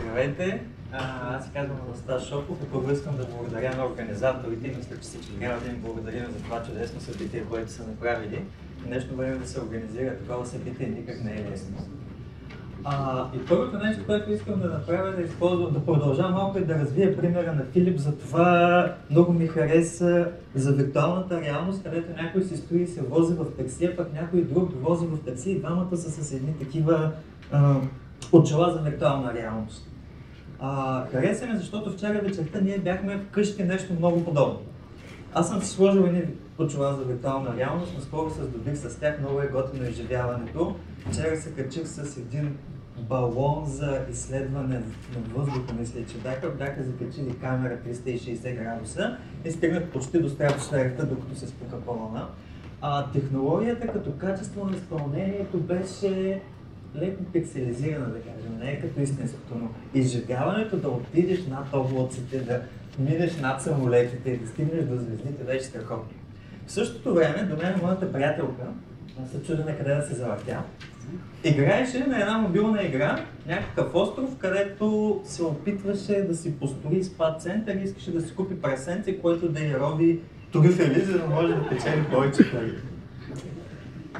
Здравейте! Аз се казвам Анастас Шопов и първо искам да благодаря на организаторите и мисля, че всички трябва да им благодарим за това чудесно събитие, което са направили. В днешно време да се организира такова събитие никак не е лесно. И първото нещо, което искам да направя, да продължа малко и да развия примера на Филип за това. Много ми хареса за виртуалната реалност, където някой си стои и се вози в такси, а пък някой друг вози в такси и двамата са с едни такива очила за виртуална реалност. Хареса ми, защото вчера вечерта ние бяхме вкъщи нещо много подобно. Аз съм си сложил едни очила за виртуална реалност, наскоро се здобих с тях, много е готино изживяването. Вчера се качих с един балон за изследване на въздуха, мисля, че бяха закачили камера 360 градуса и стигнах почти до стратосферата, докато се спука балона. Технологията като качество на изпълнението беше леко пикселизирана, да кажем, не е като истинското, но изживяването да отидеш над облаците, да минеш над самолетите и да стигнеш до звездите беше страхотно. В същото време до мен моята приятелка, аз се чудя на къде да се завъртя, играеше на една мобилна игра, някакъв остров, където се опитваше да си построи спа център и искаше да си купи прасенце, което да я роби трюфели, за да може да печели повече пари.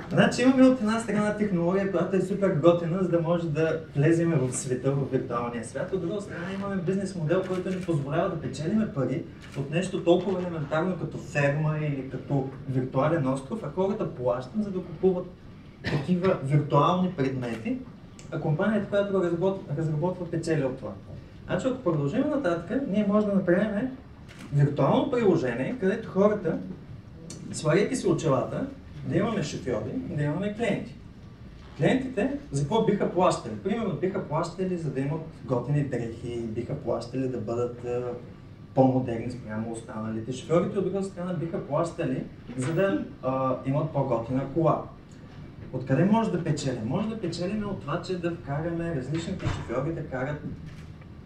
Значи имаме от една страна технология, която е супер готина, за да може да влезем в света, в виртуалния свят. От друга страна имаме бизнес модел, който ни позволява да печелиме пари от нещо толкова елементарно като ферма или като виртуален остров, а хората плащат, за да купуват такива виртуални предмети, а компанията, която разработва, печели от това. Значи ако продължим нататък, ние можем да направим виртуално приложение, където хората, слагайки си очилата, да имаме шофьори, да имаме клиенти. Клиентите за какво биха плащали? Примерно биха плащали, за да имат готини дрехи, биха плащали да бъдат по-модерни спрямо останалите. Шофьорите от друга страна биха плащали, за да имат по-готина кола. Откъде може да печелим? Може да печелим от това, че да вкараме различните шофьори да карат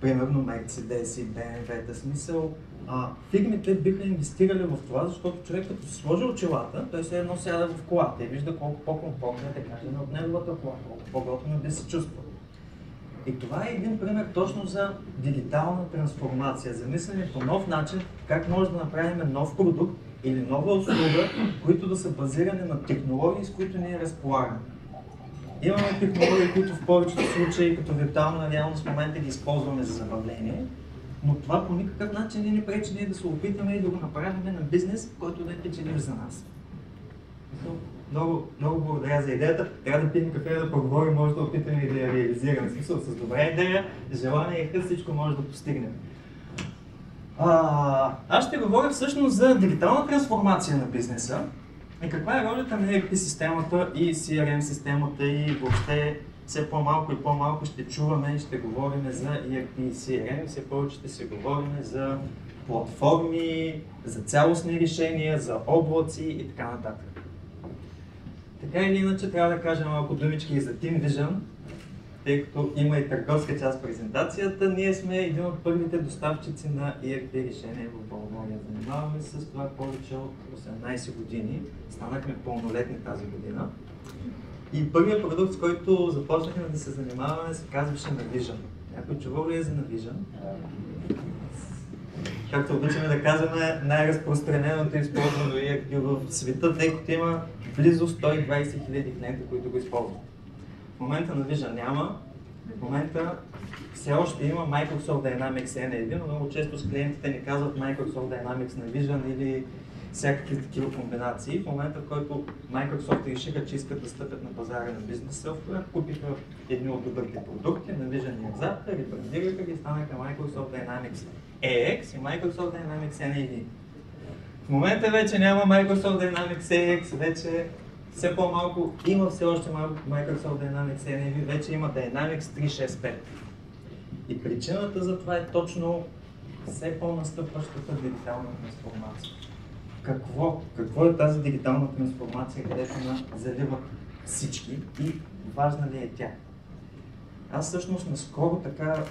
примерно Mercedes и BMW-та. Смисъл, фирмите биха инвестирали в това, защото човек като се сложи очилата, той се едно сяда в колата и вижда колко по-комфортно е да каже от неговата кола, колко по-готино би се чувства. И това е един пример точно за дигитална трансформация, за мислене по нов начин, как може да направим нов продукт или нова услуга, които да са базирани на технологии, с които ние разполагаме. Имаме технологии, които в повечето случаи, като виртуална реалност в момента ги използваме за забавление, но това по никакъв начин не ни пречи ние да се опитаме и да го направим на бизнес, който да е печелив за нас. Много благодаря за идеята. Трябва да пием кафе, да поговорим, може да опитаме и да я реализираме. В смисъл, с добра идея, желание и хъст, всичко може да постигнем. Аз ще говоря всъщност за дигитална трансформация на бизнеса и каква е ролята на ERP системата и CRM системата и въобще все по-малко и по-малко ще чуваме и ще говорим за ERP и CRM, все повече ще се говорим за платформи, за цялостни решения, за облаци и така нататък. Така или иначе трябва да кажа малко думички и за Team Vision, тъй като има и търговска част в презентацията. Ние сме един от първите доставчици на ERP решения в България. Занимаваме се с това повече от 18 години. Станахме пълнолетни тази година. И първият продукт, с който започнахме да се занимаваме, се казваше Navision. Някой чувал ли е за Navision? Както обичаме да казваме, най-разпространеното използвано ERP в света, тъй като има близо 120 000 клиента, които го използват. В момента Navision няма. В момента все още има Microsoft Dynamics N1, но много често с клиентите ни казват Microsoft Dynamics Navision или всякакви такива комбинации. В момента, в който Microsoft решиха, че искат да стъпят на пазара на бизнес софтуер, купиха едни от добрите продукти, Navision и Exapta, ребрандираха ги, станаха Microsoft Dynamics AX и Microsoft Dynamics NAV. В момента вече няма Microsoft Dynamics AX, вече все по-малко, има все още Microsoft Dynamics NAV, вече има Dynamics 365. И причината за това е точно все по-настъпващата дигитална трансформация. Какво е тази дигитална трансформация, където заливат всички и важна ли е тя? Аз всъщност наскоро така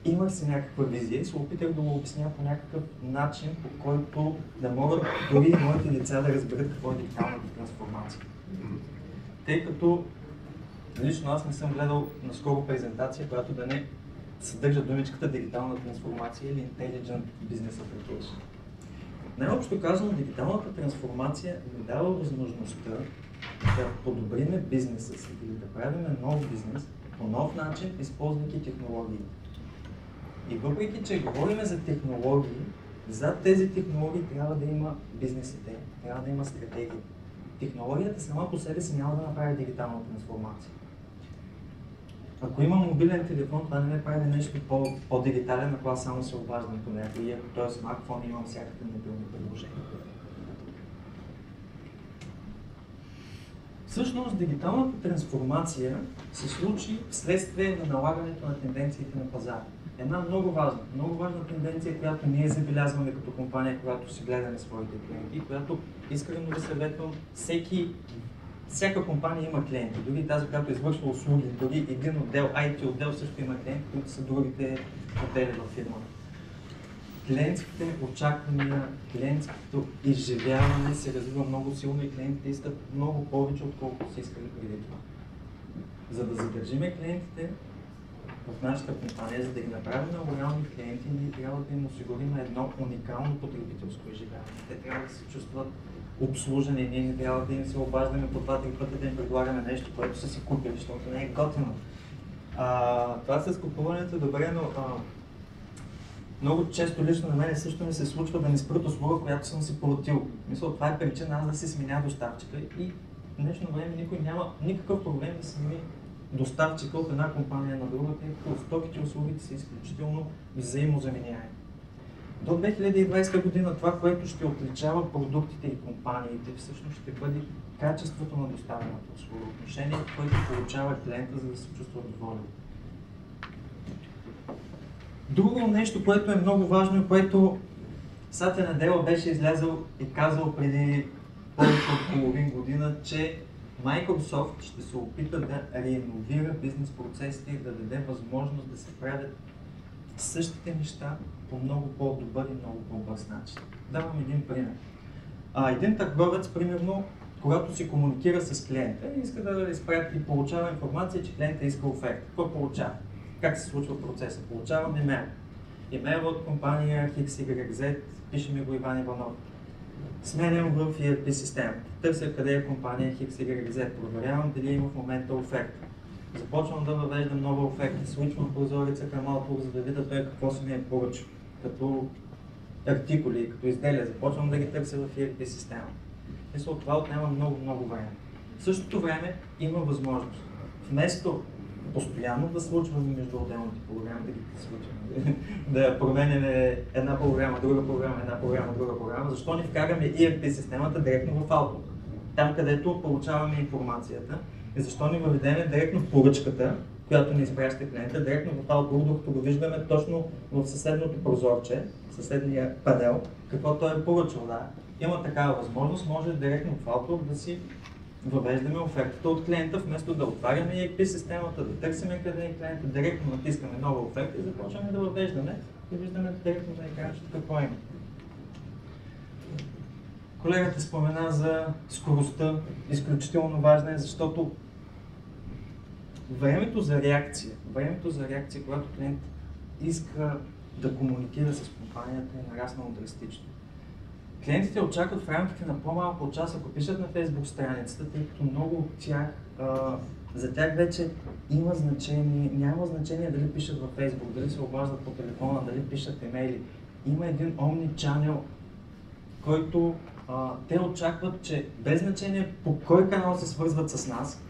имах си някаква визия и се опитах да го обясня по някакъв начин, по който да могат дори и моите лица да разберат какво е дигиталната трансформация. Тъй като лично аз не съм гледал наскоро презентация, която да не съдържа думичката дигитална трансформация или Intelligent Business Application. Най-общо казано, дигиталната трансформация ни дава възможността да подобриме бизнеса си или да правим нов бизнес по нов начин, използвайки технологии. И въпреки, че говорим за технологии, зад тези технологии трябва да има бизнес идея, трябва да има стратегия. Технологията сама по себе си няма да направи дигитална трансформация. Ако имам мобилен телефон, това не ме прави нещо по-дигитален, ако аз само се обаждам по някой и ако този смартфон имам всякакви мобилни приложения. Всъщност, дигиталната трансформация се случи вследствие на налагането на тенденциите на пазара. Една много важна тенденция, която ние забелязваме като компания, когато си гледаме своите клиенти, която искрено ви съветвам, всяка компания има клиенти, дори тази, която извършва услуги, дори един отдел, IT отдел също има клиенти, които са другите хотели във фирмата. Клиентските очаквания, клиентското изживяване се развива много силно и клиентите искат много повече, отколкото са искали преди това. За да задържиме клиентите в нашата компания, за да ги направим на лоялни клиенти, ние трябва да им осигурим едно уникално потребителско изживяване. Те трябва да се чувстват обслужени, ние не трябва да им се обаждаме по 2-3 пъти да им предлагаме нещо, което са си купили, защото не е готино. Това с купуването е добре, но много често лично на мен също ми се случва да ми спрат услуга, която съм си платил. Мисля, това е причина аз да си сменя доставчика и в днешно време никой няма никакъв проблем да смени доставчика от една компания на друга, тъй като стоките и услугите са изключително взаимозаменяеми. До 2020 година това, което ще отличава продуктите и компаниите, всъщност ще бъде качеството на доставената услуга, отношение, което получава клиента, за да се чувства доволен. Друго нещо, което е много важно, което Сатя Надела беше излязъл и казал преди повече от половин година, че Microsoft ще се опита да реиновира бизнес процесите и да даде възможност да се правят същите неща по много по-добър и много по-бърз начин. Давам един пример. Един търговец, примерно, когато си комуникира с клиента и иска да изпрати и получава информация, че клиента иска оферта. Какво получава? Как се случва процесът? Получавам имейл. Имейл от компания XYZ, пише ми го Иван Иванов. Сменям в ERP системата. Търся къде е компания XYZ. Проверявам дали има в момента оферта. Започвам да въвеждам нова оферта. Случвам прозореца към Outlook, за да видя той какво си ми е поръчал. Като артикули, като изделия. Започвам да ги търся в ERP система. Мисля, от това отнема много време. В същото време има възможност. Вместо постоянно да случваме между отделните програми, да ги случваме, да променяме една програма, друга програма, една програма, друга програма, защо не вкараме ERP системата директно в Outlook? Там, където получаваме информацията, и защо не въведем директно в поръчката, която ни изпраща клиента, директно в Outlook, докато го виждаме точно в съседното прозорче, съседния панел, какво той е поръчал. Да. Има такава възможност, може директно в Outlook да си въвеждаме офертата от клиента, вместо да отваряме ERP системата, да търсиме къде е клиента, директно натискаме нова оферта и започваме да въвеждаме и виждаме директно на екранчето какво има. Колегата спомена за скоростта, изключително важна е, защото времето за реакция, когато клиент иска да комуникира с компанията, е нараснало драстично. Клиентите очакват в рамките на по-малко от час, ако пишат на Facebook страницата, тъй като много от тях, за тях вече има значение, няма значение дали пишат във Facebook, дали се обаждат по телефона, дали пишат имейли. Има един omni-channel, който те очакват, че без значение по кой канал се свързват с нас,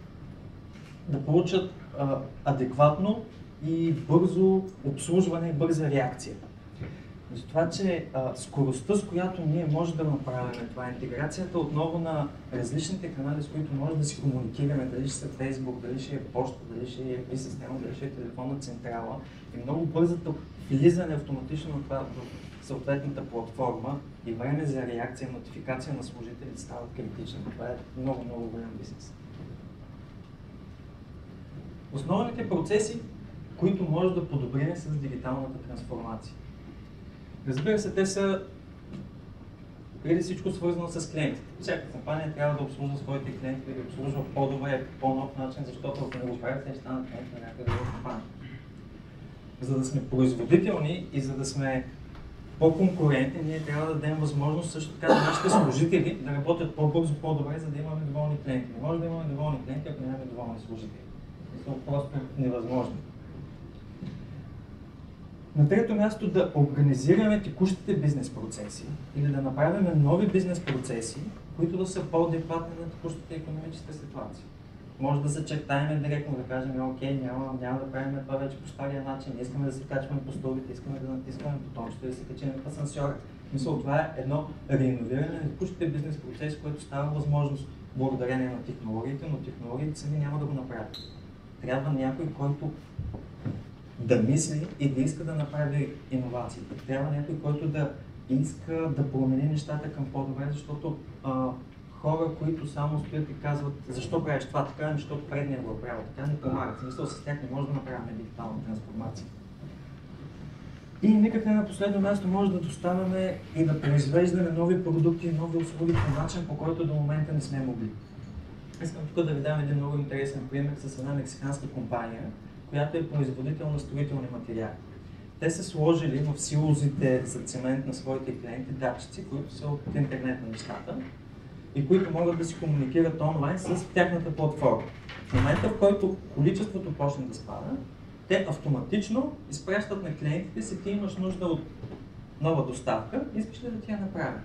да получат адекватно и бързо обслужване и бърза реакция. За това, че скоростта, с която ние можем да направим това, интеграцията отново на различните канали, с които може да си комуникираме, дали ще са Facebook, дали ще е почта, дали ще е ERP система, дали ще е телефонна централа и много бързото влизане автоматично на това в съответната платформа и време за реакция, нотификация на служителите стават критични. Това е много голям бизнес. Основните процеси, които може да подобрим с дигиталната трансформация. Разбира се, те са преди всичко свързано с клиентите. Всяка компания трябва да обслужва своите клиенти, да ги обслужва по-добре, по нов начин, защото ако не го правят, те ще станат клиенти на някъде друга компания. За да сме производителни и за да сме по-конкурентни, ние трябва да дадем възможност също така на нашите служители да работят по-бързо, по-добре, за да имаме доволни клиенти. Не може да имаме доволни клиенти, ако нямаме доволни служители. Това е просто невъзможно. На трето място да организираме текущите бизнес процеси или да направим нови бизнес процеси, които да са по-адекватни на текущата икономическа ситуация. Може да се чертаем директно, да кажем, окей, няма да правим това вече по стария начин, не искаме да се качваме по столбите, искаме да натискаме бутончето и да се качим в асансьора. Мисля, това е едно реиновиране на текущите бизнес процеси, което става възможност благодарение на технологиите, но технологиите сами няма да го направят. Трябва някой, който да мисли и да иска да направи иновациите. Трябва някой, който да иска да промени нещата към по-добре, защото хора, които само стоят и казват защо правиш това така, защото предния го е правил така, не помагат. В смисъл, с тях не може да направим дигитална трансформация. И никак не на последно място може да доставяме и да произвеждаме нови продукти и нови услуги по начин, по който до момента не сме могли. Искам тук да ви дам един много интересен пример с една мексиканска компания, която е производител на строителни материали. Те са сложили в силозите за цемент на своите клиенти датчици, които са от интернет на нещата и които могат да си комуникират онлайн с тяхната платформа. В момента, в който количеството почне да спада, те автоматично изпращат на клиентите си, ти имаш нужда от нова доставка, искаш ли да ти я направя?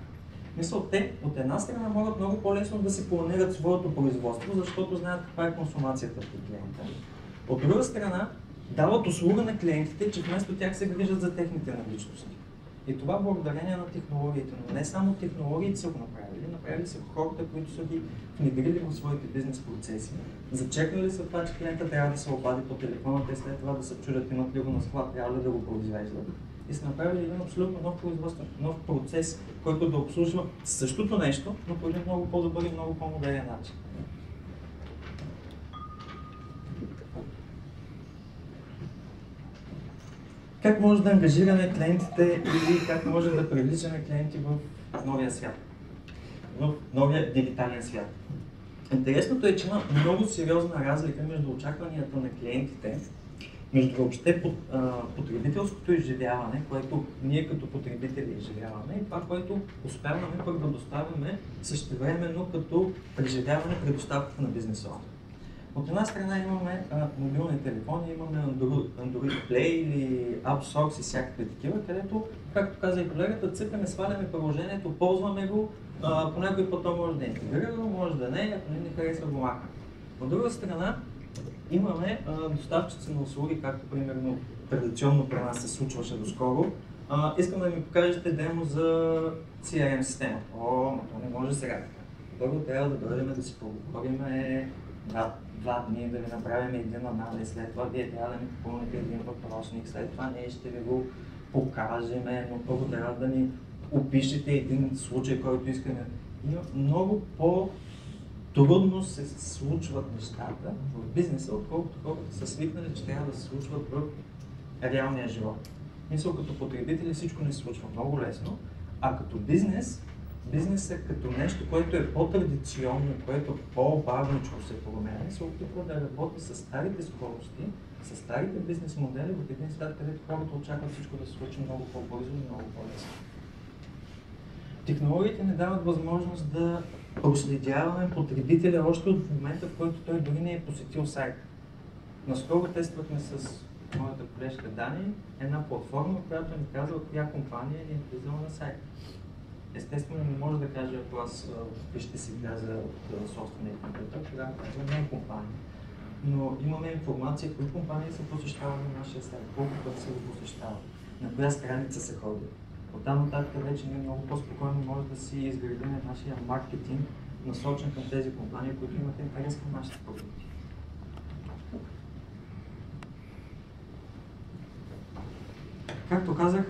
Мисля, те от една страна могат много по-лесно да си планират своето производство, защото знаят каква е консумацията при клиента. От друга страна, дават услуга на клиентите, че вместо тях се грижат за техните наличности. И това благодарение на технологиите. Но не само технологиите са го направили са хората, които са ги внедрили в своите бизнес процеси. Зачекнали са това, че клиента трябва да се обади по телефона, те след това да се чудят имат ли го на склад, трябва ли да го произвеждат. И са направили един абсолютно нов производствен, нов процес, който да обслужва същото нещо, но по един много по-добър и много по-модерен начин. Как може да ангажираме клиентите или как може да привличаме клиенти в новия свят, в новия дигитален свят? Интересното е, че има много сериозна разлика между очакванията на клиентите, между въобще потребителското изживяване, което ние като потребители изживяваме и това, което успяваме пък да доставяме същевременно като преживяване при доставката на бизнес софтуер. От една страна имаме мобилни телефони, имаме Android Play или AppSource и всякакви такива, където, както каза и колегата, цъкаме, сваляме приложението, ползваме го, по някой път то може да интегрира го, може да не, ако не харесва го махаме. От друга страна имаме доставчици на услуги, както примерно традиционно при нас се случваше доскоро. Искам да ми покажете демо за CRM система. Но то не може сега така. Първо трябва да дойдем да си поговорим два дни, да ви направим един анализ, след това вие трябва да ни попълните един въпросник, след това ние ще ви го покажем, но първо трябва да ни опишете един случай, който искаме. Много по-трудно се случват нещата в бизнеса, отколкото хората са свикнали, че трябва да се случват в реалния живот. Мисля, като потребители всичко не се случва много лесно, а като бизнес е като нещо, което е по-традиционно, което по-бавничко се променя, се опитва да работи с старите скорости, с старите бизнес модели в един свят, където хората очакват всичко да се случи много по-бързо и много по-лесно. Технологиите ни дават възможност да проследяваме потребителя още от момента, в който той дори не е посетил сайт. Наскоро тествахме с моята колежка Дани една платформа, която ни казва коя компания ни е влизала на сайт. Естествено не може да кажа, ако аз ще си вляза от собствения компютър, тогава казвам не е компания. Но имаме информация кои компании са посещавали на нашия сайт, колко пъти са го посещавали, на коя страница са ходили. Оттам нататък вече ние много по-спокойно може да си изградим нашия маркетинг, насочен към тези компании, които имат интерес към нашите продукти. Както казах,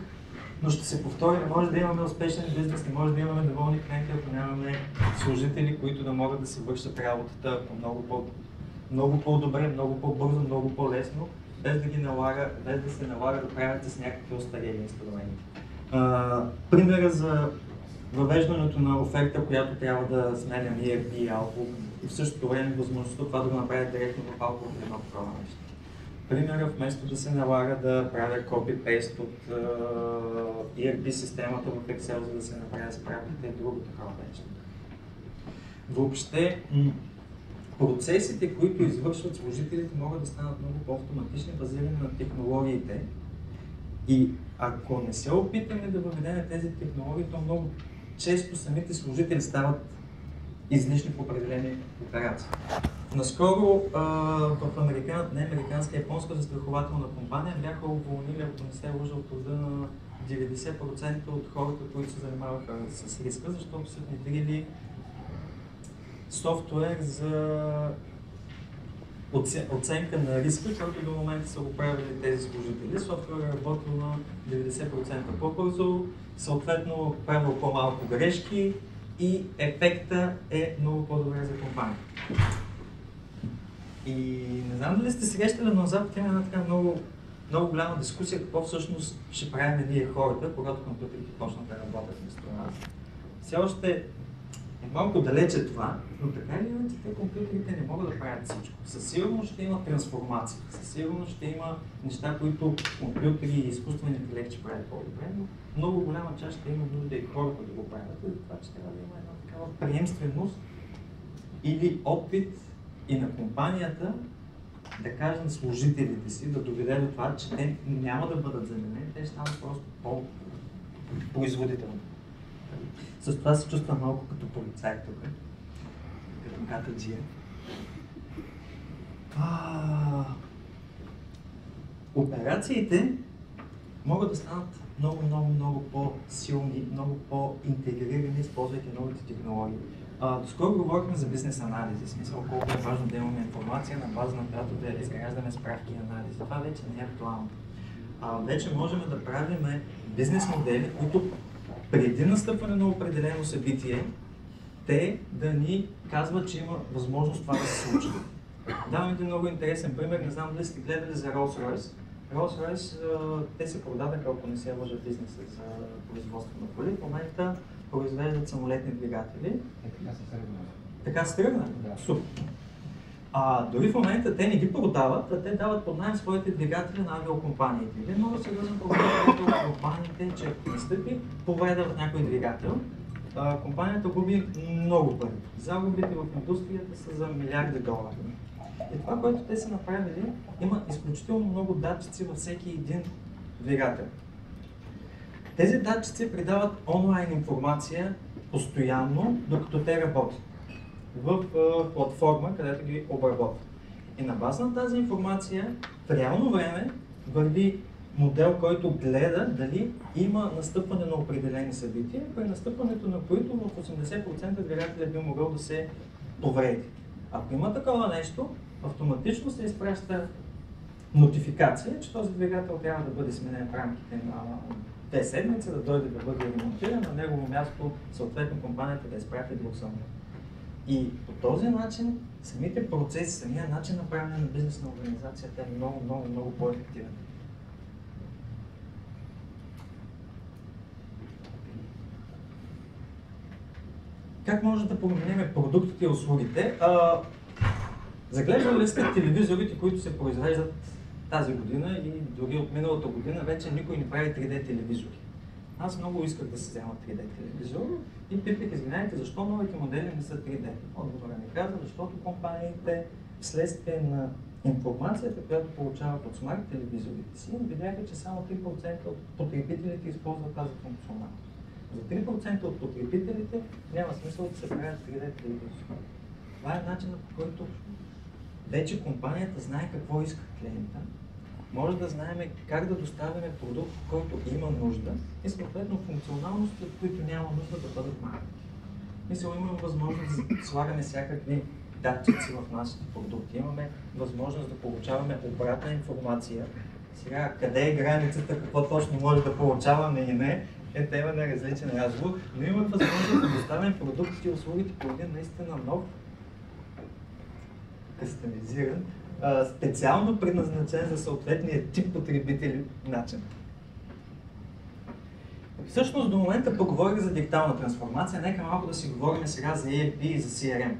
но ще се повторя, не може да имаме успешен бизнес, не може да имаме доволни клиенти, ако нямаме служители, които да могат да си вършат работата много по-добре, много по-бързо, много по-лесно, без да се налага да правят с някакви остарели инструменти. Примера за въвеждането на оферта, която трябва да сменям ERP и Outlook и в същото време възможността това да го направя директно в Outlook е едно такова нещо. Примера, вместо да се налага да правя копи-пейст от ERP системата в Excel, за да се направя справките и друго такова нещо. Въобще, процесите, които извършват служителите, могат да станат много по-автоматични, базирани на технологиите. И ако не се опитаме да въведем тези технологии, то много често самите служители стават излишни в определени операции. Наскоро в американска японска застрахователна компания бяха уволнили, ако не се лъжа, от рода на 90% от хората, които се занимаваха с риска, защото са внедрили софтуер за оценка на риска, който до момента са го правили тези служители. Софтуер е работил на 90% по-бързо, съответно правил по-малко грешки и ефекта е много по-добре за компанията. И не знам дали сте срещали, но на Запад има една така много голяма дискусия какво всъщност ще правим ние хората, когато компютрите почнат да работят вместо нас. Все още е малко далече това, но така или иначе те компютрите не могат да правят всичко. Със сигурност ще има трансформация, със сигурност ще има неща, които компютри и изкуствен интелект ще правят по-добре, но много голяма част ще има нужда и хората да го правят. И това, че трябва да има една такава приемственост или опит и на компанията да каже на служителите си, да доведе до това, че те няма да бъдат заменени, те ще станат просто по-производителни. С това се чувствам малко като полицай тук, като катаджия. Операциите могат да станат много по-силни, много по-интегрирани, използвайки новите технологии. Доскоро говорихме за бизнес анализи, в смисъл колко е важно да имаме информация, на база на която да изграждаме справки и анализи. Това вече не е актуално. Вече можем да правим бизнес модели, които преди настъпване на определено събитие, те да ни казват, че има възможност това да се случи. Давам един много интересен пример, не знам дали сте гледали за Rolls-Royce. Rolls-Royce, те се продадаха, ако не се лъжа, бизнеса за производство на коли. В момента произвеждат самолетни двигатели. Така се тръгна? Да. Супер. Дори в момента те не ги продават, а те дават под наем своите двигатели на авиокомпаниите. Един много сериозен проблем на авиокомпаниите е, че ако настъпи повреда в някой двигател, компанията губи много пари. Загубите в индустрията са за милиарди долари. И това, което те са направили, има изключително много датчици във всеки един двигател. Тези датчици придават онлайн информация постоянно, докато те работят в платформа, където ги обработват. И на база на тази информация в реално време върви модел, който гледа дали има настъпване на определени събития, при настъпването на които в 80% двигателя би могъл да се повреди. Ако има такова нещо, автоматично се изпраща нотификация, че този двигател трябва да бъде сменен в рамките на 2 седмици, да дойде да бъде ремонтиран, на негово място съответно компанията да изпрати друг самолет. И по този начин самите процеси, самия начин на правене на бизнесна организацията е много по-ефективен. Как може да променим продуктите и услугите? Заглеждали ли сте телевизорите, които се произвеждат тази година и дори от миналата година вече никой не прави 3D телевизори. Аз много исках да се взема 3D телевизор и питах, извинявайте, защо новите модели не са 3D? Отговорът ми каза, защото компаниите вследствие на информацията, която получават от смарт телевизорите си, видяха, че само 3% от потребителите използват тази функционалност. За 3% от потребителите няма смисъл да се правят 3D телевизори. Това е начинът, по който вече компанията знае какво иска клиента, може да знаем как да доставяме продукт, който има нужда и съответно функционалности, от които няма нужда да бъдат махнати. Мисля, имаме възможност да слагаме всякакви датчици в нашите продукти, имаме възможност да получаваме обратна информация. Сега, къде е границата, какво точно може да получаваме и не, е тема на различен разговор, но имаме възможност да доставяме продуктите и услугите по един наистина нов, кастомизиран, специално предназначен за съответния тип потребители начин. Всъщност до момента поговорих за дигитална трансформация, нека малко да си говорим сега за ERP и за CRM.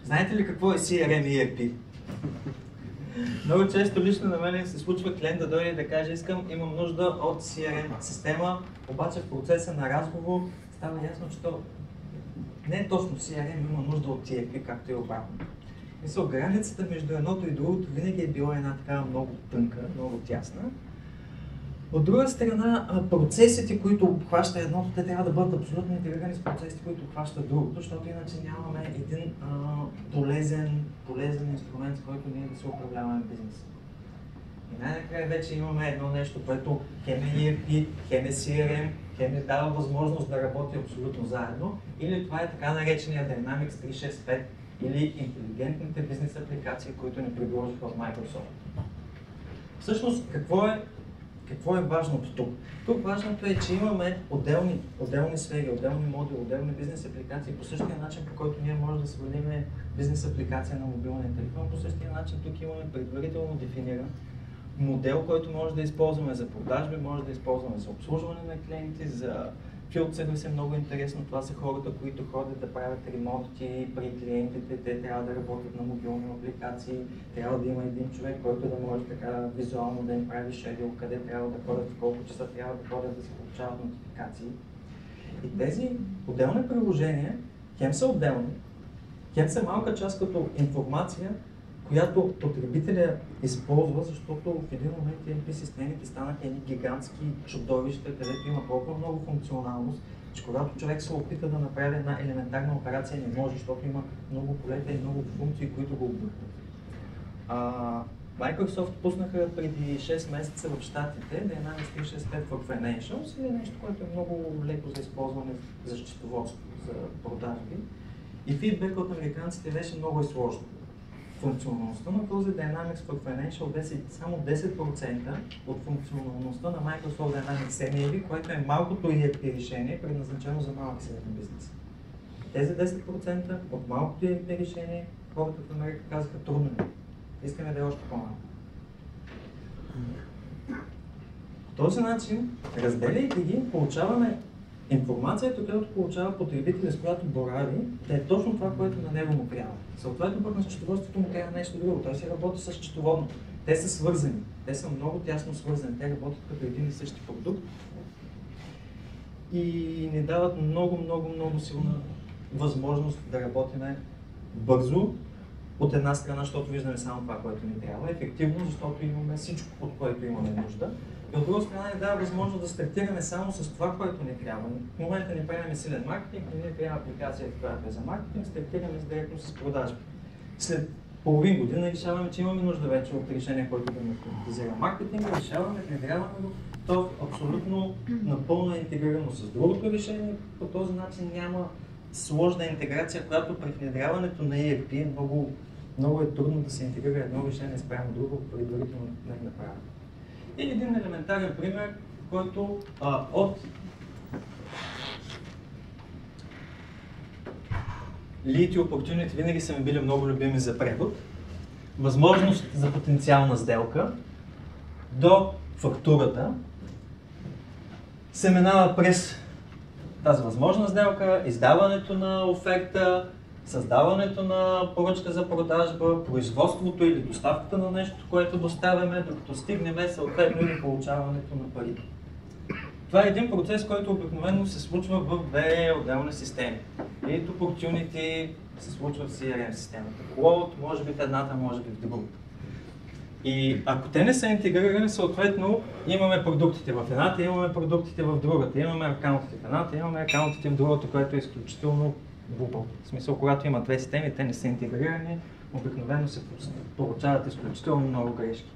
Знаете ли какво е CRM и ERP? Много често лично на мен се случва клиент да дойде и да каже, имам нужда от CRM система, обаче в процеса на разговор става ясно, че то не е точно CRM, има нужда от ERP, както и обратно. Мисля, границата между едното и другото винаги е била една такава много тънка, много тясна. От друга страна, процесите, които обхваща едното, те трябва да бъдат абсолютно интегрирани с процесите, които обхващат другото, защото иначе нямаме един полезен инструмент, с който ние да се управляваме бизнеса. И най-накрая вече имаме едно нещо, което хем е ERP, хем е CRM, хем ни дава възможност да работи абсолютно заедно, или това е така наречения Dynamics 365 или интелигентните бизнес апликации, които ни предложиха от Microsoft. Всъщност, какво е важното тук? Тук важното е, че имаме отделни сфери, отделни модули, отделни бизнес апликации по същия начин, по който ние можем да свалим бизнес апликация на мобилния телефон. По същия начин тук имаме предварително дефиниран модел, който може да използваме за продажби, може да използваме за обслужване на клиенти, за Field Service е много интересно. Това са хората, които ходят да правят ремонти при клиентите. Те трябва да работят на мобилни апликации. Трябва да има един човек, който да може така визуално да им прави шедюл, къде трябва да ходят, в колко часа трябва да ходят да се получават нотификации. И тези отделни приложения хем са отделни, хем са малка част като информация, която потребителя използва, защото в един момент ERP системите станаха едни гигантски чудовища, където има толкова много функционалност, че когато човек се опита да направи една елементарна операция, не може, защото има много полета и много функции, които го объркват. Microsoft пуснаха преди 6 месеца в щатите Dynamics 365 for Financials, или нещо, което е много леко за използване за счетоводство, за продажби. И фидбек от американците беше много сложно. Функционалността на този Dynamics for Financial беше само 10% от функционалността на Microsoft Dynamics MEV, което е малкото ERP решение, предназначено за малък и среден бизнес. Тези 10% от малкото ERP решение, хората в Америка казаха трудно. Искаме да е още по-малко. По този начин, разделяйки ги, получаваме информацията, която получава потребителя, с която борави, да е точно това, което на него му трябва. Съответно пък на счетоводството му трябва нещо друго. Той се работи с счетоводното. Те са свързани. Те са много тясно свързани. Те работят като един и същи продукт и ни дават много силна възможност да работим бързо. От една страна, защото виждаме само това, което ни трябва, ефективно, защото имаме всичко, от което имаме нужда. И от друга страна ни дава възможност да стартираме само с това, което ни трябва. В момента ни правим силен маркетинг, но ние трябва апликация, която е за маркетинг, стартираме директно с продажби. След половин година решаваме, че имаме нужда вече от решение, което да автоматизира маркетинга, решаваме, внедряваме го. То абсолютно напълно е интегрирано с другото решение. По този начин няма сложна интеграция, която при внедряването на ERP е много е трудно да се интегрира едно решение спрямо друго, предварително не е направено. И един елементарен пример, който от Lead и Opportunity винаги са ми били много любими за превод. Възможност за потенциална сделка до фактурата се минава през тази възможна сделка, издаването на оферта, създаването на поръчка за продажба, производството или доставката на нещо, което доставяме, докато стигнем съответно и получаването на пари. Това е един процес, който обикновено се случва в две отделни системи. Lead Opportunity се случва в CRM системата. Cloud може би в едната, може би в другата. И ако те не са интегрирани, съответно имаме продуктите в едната, имаме продуктите в другата, имаме акаунтите в едната, имаме акаунтите в другата, което е изключително глупо. В смисъл, когато има две системи, те не са интегрирани, обикновено се получават изключително много грешки.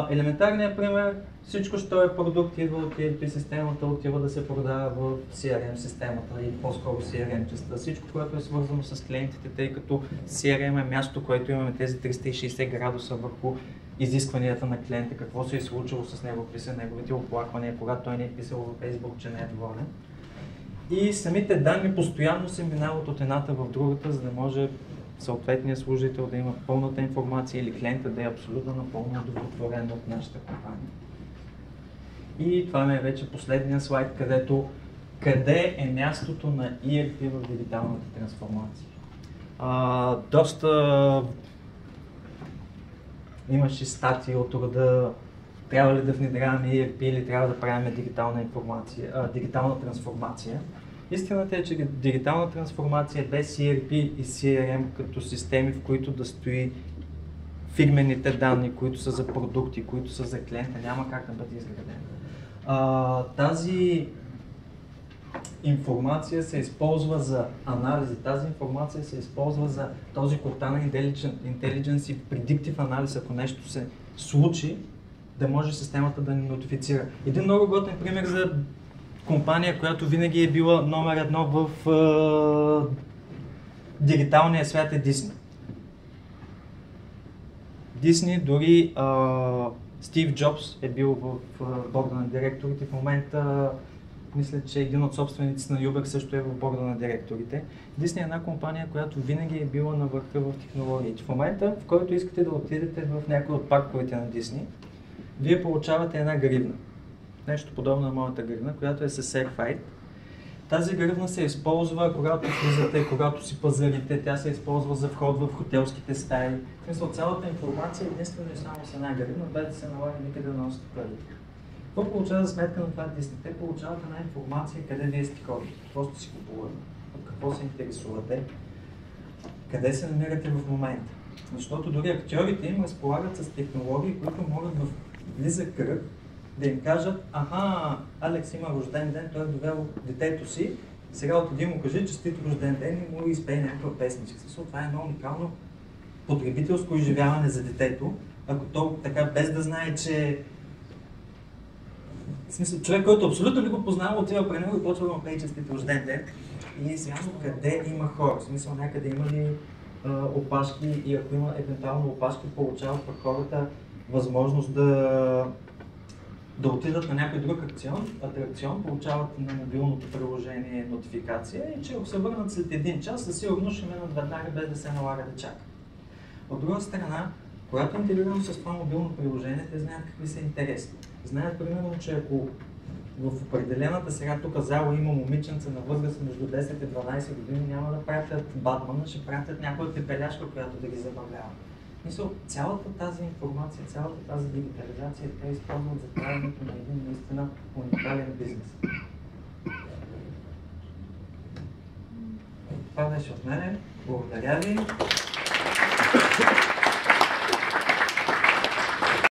Елементарният пример, всичко, що е продукт, идва от ERP системата, отива да се продава в CRM системата или по-скоро CRM частта. Всичко, което е свързано с клиентите, тъй като CRM е място, което имаме тези 360 градуса върху изискванията на клиента, какво се е случило с него, какви са неговите оплаквания, когато той не е писал във Facebook, че не е доволен. И самите данни постоянно се минават от едната в другата, за да може съответният служител да има пълната информация или клиента да е абсолютно напълно удовлетворен от нашата компания. И това е вече последния слайд, къде е мястото на ERP в дигиталната трансформация. Доста имаш и статии от рода трябва ли да внедряваме ERP или трябва да правим дигитална трансформация. Истината е, че дигитална трансформация без ERP и CRM като системи, в които да стои фирмените данни, които са за продукти, които са за клиента, няма как да бъде изградена. Тази информация се използва за анализи, тази информация се използва за този Cortana Intelligence и Predictive анализ, ако нещо се случи, да може системата да ни нотифицира. Един много готин пример за компания, която винаги е била номер едно в дигиталния свят е Disney. Disney, дори Стив Джобс е бил в борда на директорите. В момента мисля, че един от собствениците на Uber също е в борда на директорите. Disney е една компания, която винаги е била на върха в технологиите. В момента, в който искате да отидете в някой от парковете на Disney, вие получавате една гривна. Нещо подобно на моята гривна, която е с AirFight. Тази гривна се използва, когато влизате, когато си пазарите, тя се използва за вход в хотелските стаи. В смисъл, цялата информация единствено и само с една гривна, без да се налага никъде да носите пари. Какво получава за сметка на това Disney? Те получават една информация къде вие сте ходили, какво сте си купували, от какво се интересувате, къде се намирате в момента. Защото дори актьорите им разполагат с технологии, които могат в близък кръг да им кажат, Алекс има рожден ден, той е довел детето си, сега отиди му кажи честит рожден ден и му изпее някаква песничка. Това е едно уникално потребителско изживяване за детето, ако то така без да знае, че в смисъл, човек, който абсолютно не го познава, отива при него и почва да му пее честит рожден ден и е ясно къде има хора. В смисъл, някъде има ли опашки и ако има евентуално опашки, получават пък хората възможност да отидат на някой друг атракцион, получават на мобилното приложение нотификация и че ако се върнат след един час, със сигурност ще минат веднага без да се налага да чакат. От друга страна, когато е интегрирано с това мобилно приложение, те знаят какви са интереси. Знаят примерно, че ако в определената сега тук зала има момиченца на възраст между 10 и 12 години, няма да пратят Батмана, ще пратят някоя пепеляшка, която да ги забавлява. Мисля, цялата тази информация, цялата тази дигитализация, те използват за правенето на един наистина уникален бизнес. Това беше от мене. Благодаря ви.